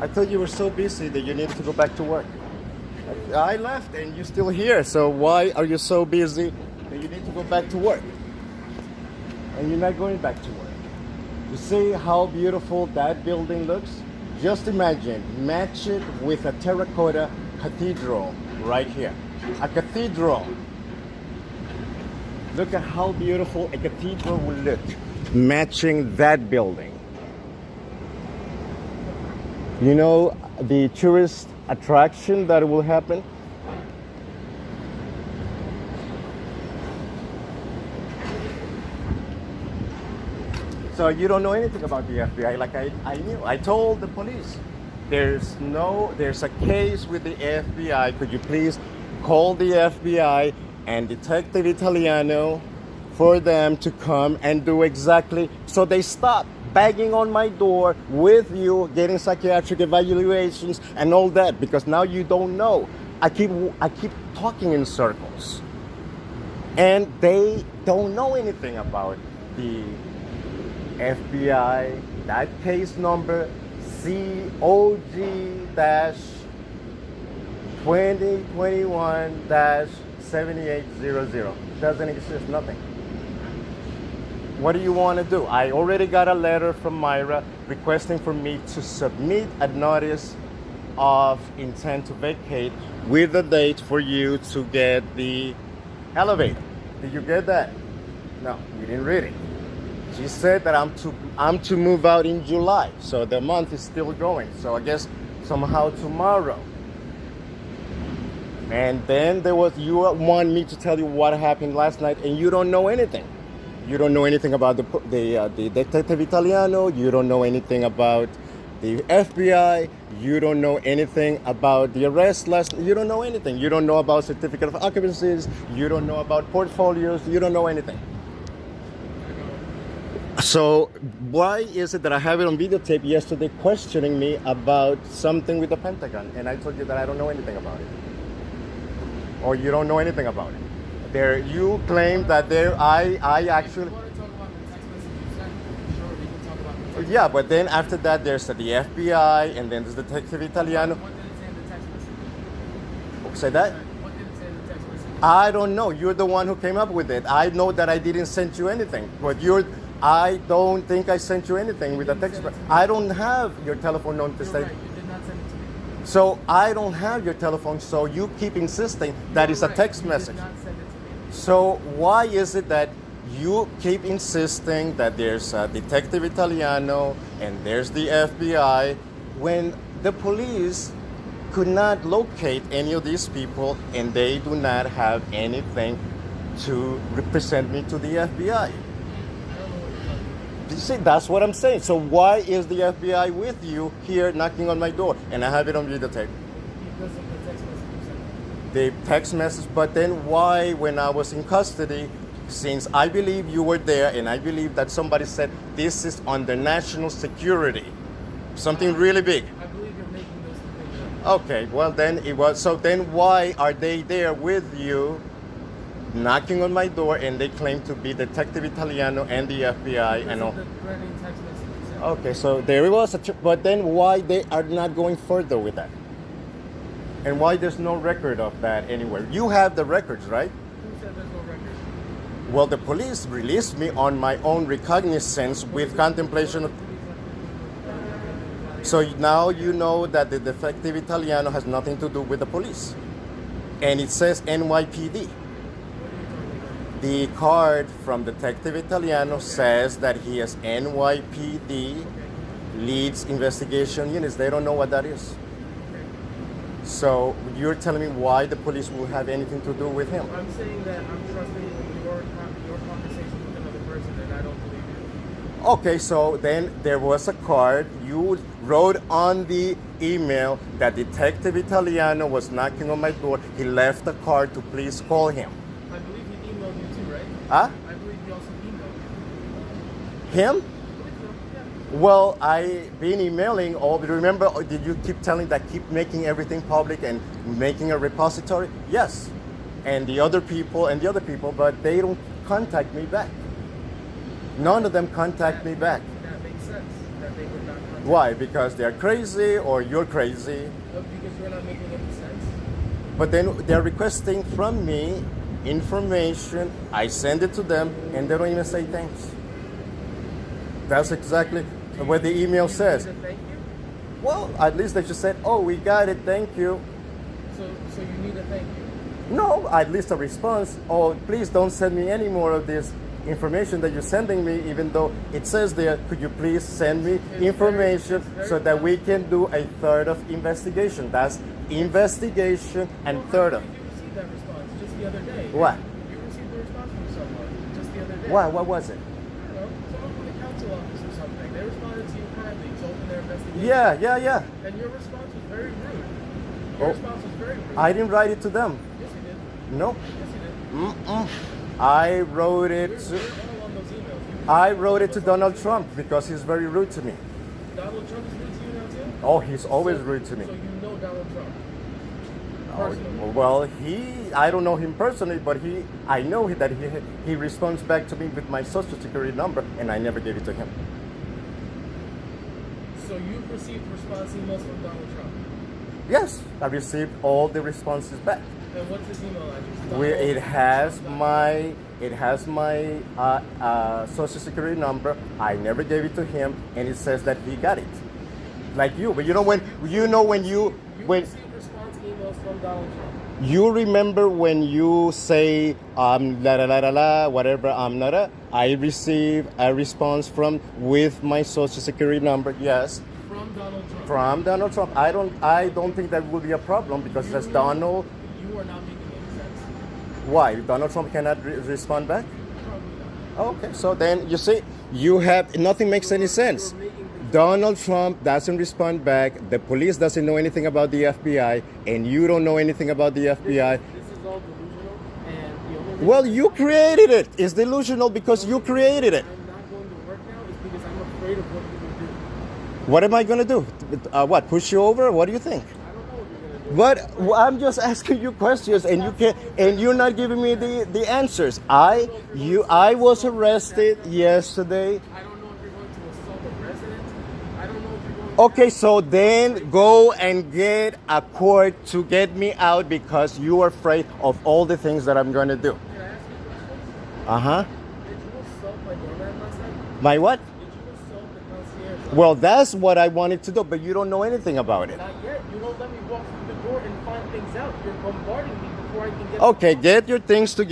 I thought you were so busy that you needed to go back to work. I left and you're still here. So why are you so busy that you need to go back to work? And you're not going back to work. You see how beautiful that building looks? Just imagine, match it with a terracotta cathedral right here. A cathedral. Look at how beautiful a cathedral will look matching that building. You know the tourist attraction that will happen? So you don't know anything about the FBI like I knew. I told the police, there's a case with the FBI. Could you please call the FBI and Detective Italiano for them to come and do exactly. So they stopped banging on my door with you, getting psychiatric evaluations and all that, because now you don't know. I keep talking in circles. And they don't know anything about the FBI, that case number COG-2021-7800. Doesn't exist, nothing. What do you want to do? I already got a letter from Myra requesting for me to submit a notice of intent to vacate with a date for you to get the elevator. Did you get that? No, you didn't read it. She said that I'm to move out in July, so the month is still going. So I guess somehow tomorrow. And then you want me to tell you what happened last night, and you don't know anything. You don't know anything about the Detective Italiano. You don't know anything about the FBI. You don't know anything about the arrest You don't know anything. You don't know about certificate of occupancies. You don't know about portfolios. You don't know anything. So why is it that I have it on videotape yesterday questioning me about something with the Pentagon, and I told you that I don't know anything about it, or you don't know anything about it? You claim that I actually. Yeah, but then after that there's the FBI, and then there's the Detective Italiano. What did it say in the text message? Say that? What did it say in the text message? I don't know. You're the one who came up with it. I know that I didn't send you anything, but I don't think I sent you anything with a text. I don't have your telephone number to say. Right. You did not send it to me. So I don't have your telephone, so you keep insisting that it's a text message. You did not send it to me. So why is it that you keep insisting that there's a Detective Italiano and there's the FBI when the police could not locate any of these people and they do not have anything to represent me to the FBI? You see, that's what I'm saying. So why is the FBI with you here knocking on my door? And I have it on videotape. Because of the text message you sent. The text message, but then why, when I was in custody, since I believe you were there and I believe that somebody said this is under national security, something really big. I believe you're making those two things up. Okay, well then it was, so then why are they there with you knocking on my door and they claim to be Detective Italiano and the FBI and all? The threatening text message you sent. Okay, so there it was, but then why they are not going further with that? And why there's no record of that anywhere? You have the records, right? Who said there's no record? Well, the police released me on my own recognizance with contemplation of... So now you know that the Detective Italiano has nothing to do with the police. And it says NYPD. The card from Detective Italiano says that he is NYPD leads investigation units. They don't know what that is. So you're telling me why the police will have anything to do with him? I'm saying that I'm trusting your conversation with another person, and I don't believe you. Okay, so then there was a card. You wrote on the email that Detective Italiano was knocking on my door. He left a card to please call him. I believe he emailed you too, right? Huh? I believe he also emailed you. Him? I believe so, yeah. Well, I've been emailing all. Remember, did you keep telling that keep making everything public and making a repository? Yes. And the other people, but they don't contact me back. None of them contact me back. That makes sense, that they would not contact Why? Because they're crazy or you're crazy. Because you're not making any sense. But then they're requesting from me information. I send it to them and they don't even say thanks. That's exactly what the email says. Is it thank you? Well, at least they just said, oh, we got it, thank you. So you need a thank you. No, at least a response. Oh, please don't send me any more of this information that you're sending me, even though it says there, could you please send me information so that we can do a third of investigation. That's investigation and third of. You received that response just the other day. What? You received a response from someone just the other day. Why? What was it? I don't know, someone from the council office or something. They responded to you kindly to open their investigation. Yeah. And your response was very rude. Oh. Your response was very rude. I didn't write it to them. Yes, you did. Nope. Yes, you did. I wrote it We're to, all on those emails. I wrote it to Donald Trump because he's very rude to me. Donald Trump is rude to you now too? Oh, he's always rude to me. So you know Donald Trump? Oh, Personally? well, I don't know him personally, but I know that he responds back to me with my social security number, and I never gave it to him. So you've received response emails from Donald Trump? Yes, I received all the responses back. And what's his email address? Where it has my social security number. I never gave it to him, and it says that he got it, like you. But when You received response emails from Donald Trump. you remember when you say la la la la la whatever nada, I receive a response with my social security number. Yes, From Donald Trump. from Donald Trump. I don't think that will be a problem because it says Donald. You are not making any sense. Why? Donald Trump cannot respond back? Probably not. Okay, so then you see, nothing makes any sense. Donald Trump doesn't respond back. The police doesn't know anything about the FBI, and you don't know anything about the FBI. This is all delusional, and the only reason Well, you created it. It's delusional because you created it. I'm not going to work now is because I'm afraid of what you will do. What am I gonna do? What? Push you over? What do you think? I don't know what you're going to do. What? I'm just asking you questions, and you're not giving me the answers. I was arrested yesterday. I don't know if you're going to assault a resident. I don't know if you're going to... Okay, so then go and get a court to get me out because you are afraid of all the things that I'm gonna do. Can I ask you a question? Uh-huh. Did you assault my doorman last night? My what? Did you assault the concierge? Well, that's what I wanted to do, but you don't know anything about it. Not yet. You don't let me walk through the door and find things out. You're bombarding me before I can get... Okay, get your things together.